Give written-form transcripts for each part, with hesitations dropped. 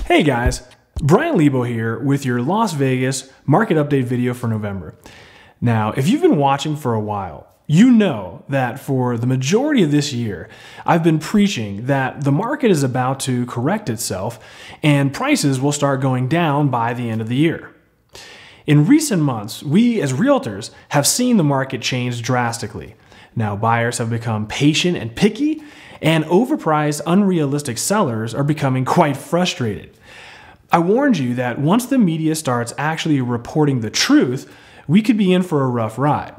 Hey guys, Bryan Lebo here with your Las Vegas market update video for November. Now, if you've been watching for a while, you know that for the majority of this year, I've been preaching that the market is about to correct itself and prices will start going down by the end of the year. In recent months, we as realtors have seen the market change drastically. Now, buyers have become patient and picky, and overpriced, unrealistic sellers are becoming quite frustrated. I warned you that once the media starts actually reporting the truth, we could be in for a rough ride.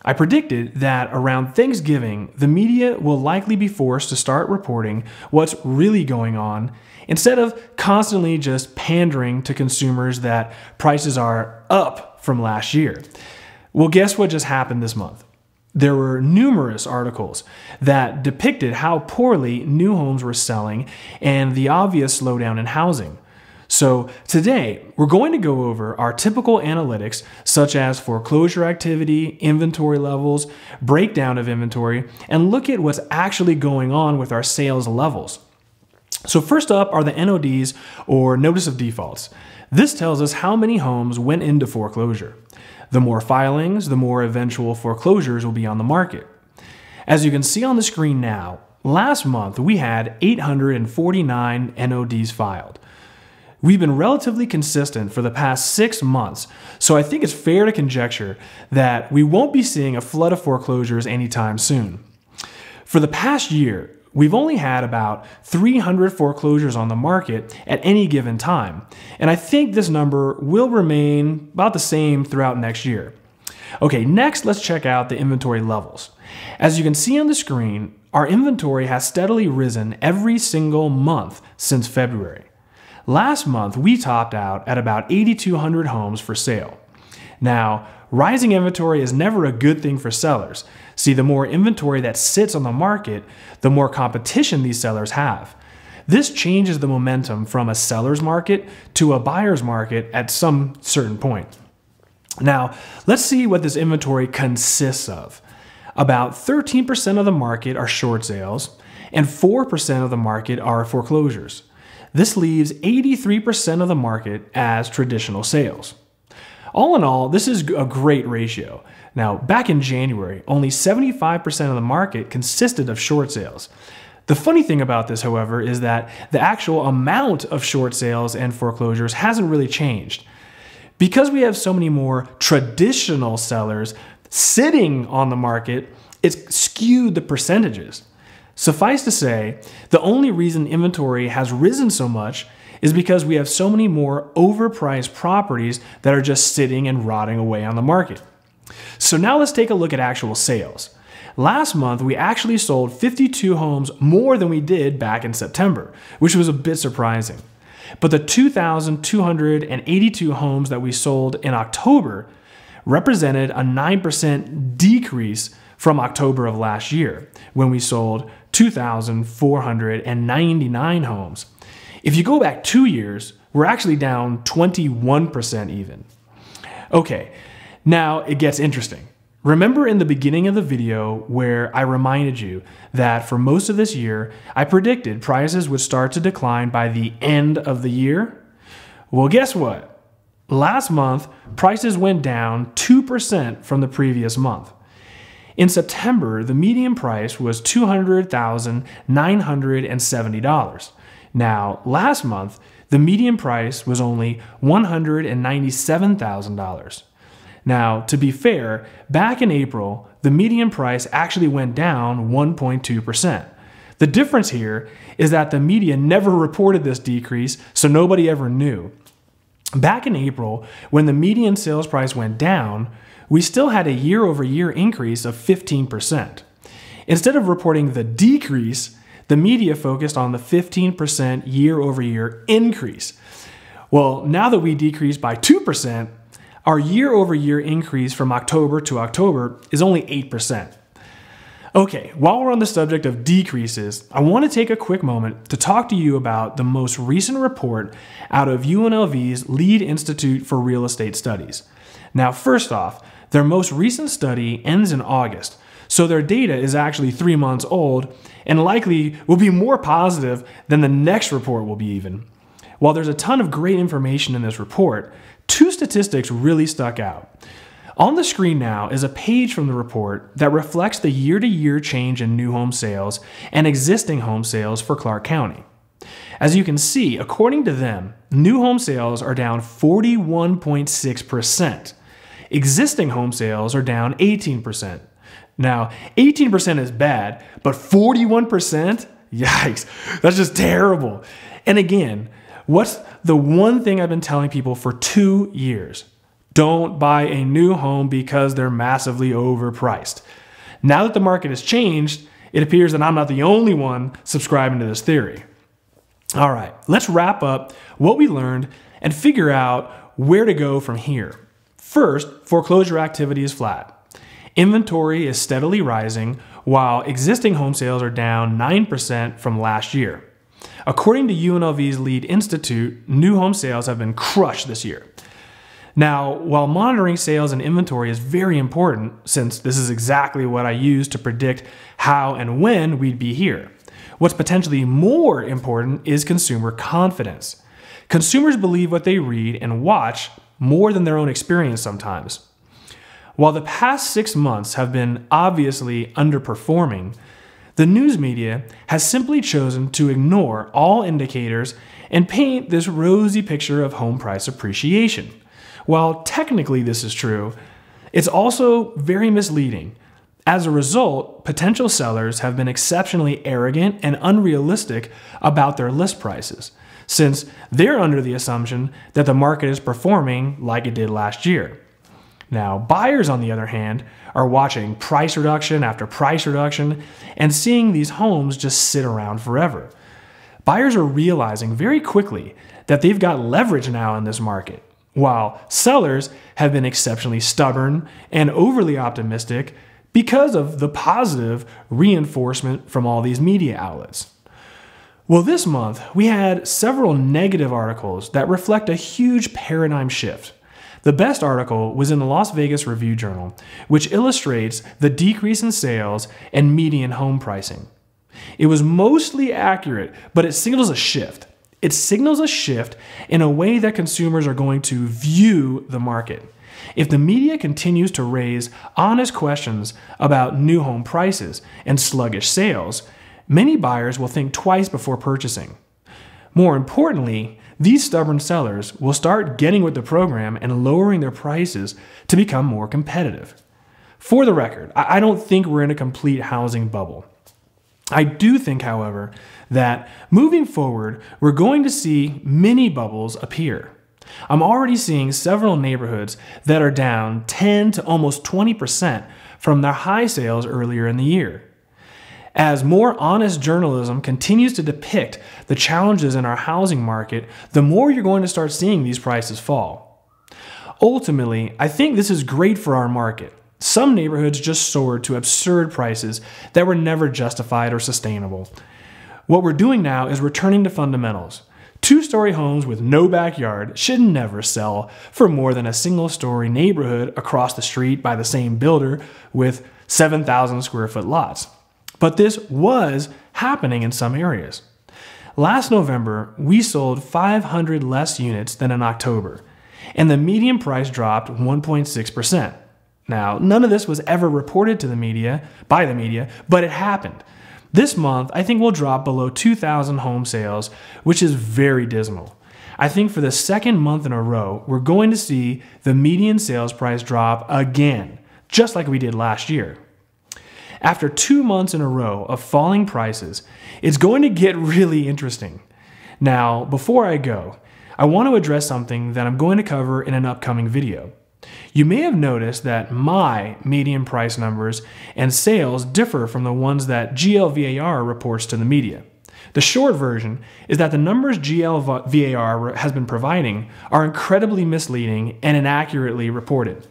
I predicted that around Thanksgiving, the media will likely be forced to start reporting what's really going on instead of constantly just pandering to consumers that prices are up from last year. Well, guess what just happened this month? There were numerous articles that depicted how poorly new homes were selling and the obvious slowdown in housing. So today, we're going to go over our typical analytics such as foreclosure activity, inventory levels, breakdown of inventory, and look at what's actually going on with our sales levels. So first up are the NODs, or Notice of Defaults. This tells us how many homes went into foreclosure. The more filings, the more eventual foreclosures will be on the market. As you can see on the screen now, last month we had 849 NODs filed. We've been relatively consistent for the past 6 months, so I think it's fair to conjecture that we won't be seeing a flood of foreclosures anytime soon. For the past year, we've only had about 300 foreclosures on the market at any given time, and I think this number will remain about the same throughout next year. Okay, next let's check out the inventory levels. As you can see on the screen, our inventory has steadily risen every single month since February. Last month, we topped out at about 8,200 homes for sale. Now, rising inventory is never a good thing for sellers. See, the more inventory that sits on the market, the more competition these sellers have. This changes the momentum from a seller's market to a buyer's market at some certain point. Now, let's see what this inventory consists of. About 13% of the market are short sales, and 4% of the market are foreclosures. This leaves 83% of the market as traditional sales. All in all, this is a great ratio. Now, back in January, only 75% of the market consisted of short sales. The funny thing about this, however, is that the actual amount of short sales and foreclosures hasn't really changed. Because we have so many more traditional sellers sitting on the market, it's skewed the percentages. Suffice to say, the only reason inventory has risen so much is because we have so many more overpriced properties that are just sitting and rotting away on the market. So now let's take a look at actual sales. Last month, we actually sold 52 homes more than we did back in September, which was a bit surprising. But the 2,282 homes that we sold in October represented a 9% decrease from October of last year, when we sold 2,499 homes. If you go back 2 years, we're actually down 21% even. Okay, now it gets interesting. Remember in the beginning of the video where I reminded you that for most of this year, I predicted prices would start to decline by the end of the year? Well, guess what? Last month, prices went down 2% from the previous month. In September, the median price was $200,970. Now, last month, the median price was only $197,000. Now, to be fair, back in April, the median price actually went down 1.2%. The difference here is that the media never reported this decrease, so nobody ever knew. Back in April, when the median sales price went down, we still had a year-over-year increase of 15%. Instead of reporting the decrease, the media focused on the 15% year-over-year increase. Well, now that we decreased by 2%, our year-over-year increase from October to October is only 8%. Okay, while we're on the subject of decreases, I want to take a quick moment to talk to you about the most recent report out of UNLV's Lead Institute for Real Estate Studies. Now, first off, their most recent study ends in August, so their data is actually 3 months old and likely will be more positive than the next report will be even. While there's a ton of great information in this report, two statistics really stuck out. On the screen now is a page from the report that reflects the year-to-year change in new home sales and existing home sales for Clark County. As you can see, according to them, new home sales are down 41.6%. Existing home sales are down 18%. Now, 18% is bad, but 41%? Yikes, that's just terrible. And again, what's the one thing I've been telling people for 2 years? Don't buy a new home because they're massively overpriced. Now that the market has changed, it appears that I'm not the only one subscribing to this theory. All right, let's wrap up what we learned and figure out where to go from here. First, foreclosure activity is flat. Inventory is steadily rising, while existing home sales are down 9% from last year. According to UNLV's lead institute, new home sales have been crushed this year. Now, while monitoring sales and inventory is very important, since this is exactly what I use to predict how and when we'd be here, what's potentially more important is consumer confidence. Consumers believe what they read and watch more than their own experience sometimes. While the past 6 months have been obviously underperforming, the news media has simply chosen to ignore all indicators and paint this rosy picture of home price appreciation. While technically this is true, it's also very misleading. As a result, potential sellers have been exceptionally arrogant and unrealistic about their list prices, since they're under the assumption that the market is performing like it did last year. Now, buyers, on the other hand, are watching price reduction after price reduction and seeing these homes just sit around forever. Buyers are realizing very quickly that they've got leverage now in this market, while sellers have been exceptionally stubborn and overly optimistic because of the positive reinforcement from all these media outlets. Well, this month, we had several negative articles that reflect a huge paradigm shift. The best article was in the Las Vegas Review-Journal, which illustrates the decrease in sales and median home pricing. It was mostly accurate, but it signals a shift. It signals a shift in a way that consumers are going to view the market. If the media continues to raise honest questions about new home prices and sluggish sales, many buyers will think twice before purchasing. More importantly, these stubborn sellers will start getting with the program and lowering their prices to become more competitive. For the record, I don't think we're in a complete housing bubble. I do think, however, that moving forward, we're going to see mini bubbles appear. I'm already seeing several neighborhoods that are down 10 to almost 20% from their high sales earlier in the year. As more honest journalism continues to depict the challenges in our housing market, the more you're going to start seeing these prices fall. Ultimately, I think this is great for our market. Some neighborhoods just soared to absurd prices that were never justified or sustainable. What we're doing now is returning to fundamentals. Two-story homes with no backyard should never sell for more than a single-story neighborhood across the street by the same builder with 7,000 square foot lots. But this was happening in some areas. Last November, we sold 500 less units than in October, and the median price dropped 1.6%. Now, none of this was ever reported to the media, by the media, but it happened. This month, I think we'll drop below 2,000 home sales, which is very dismal. I think for the second month in a row, we're going to see the median sales price drop again, just like we did last year. After 2 months in a row of falling prices, it's going to get really interesting. Now, before I go, I want to address something that I'm going to cover in an upcoming video. You may have noticed that my median price numbers and sales differ from the ones that GLVAR reports to the media. The short version is that the numbers GLVAR has been providing are incredibly misleading and inaccurately reported.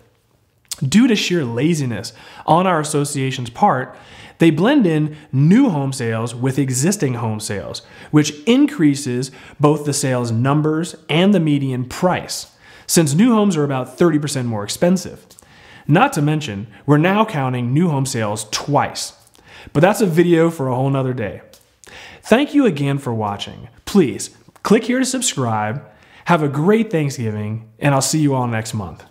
Due to sheer laziness on our association's part, they blend in new home sales with existing home sales, which increases both the sales numbers and the median price, since new homes are about 30% more expensive. Not to mention, we're now counting new home sales twice. But that's a video for a whole nother day. Thank you again for watching. Please Click here to subscribe. Have a great Thanksgiving, and I'll see you all next month.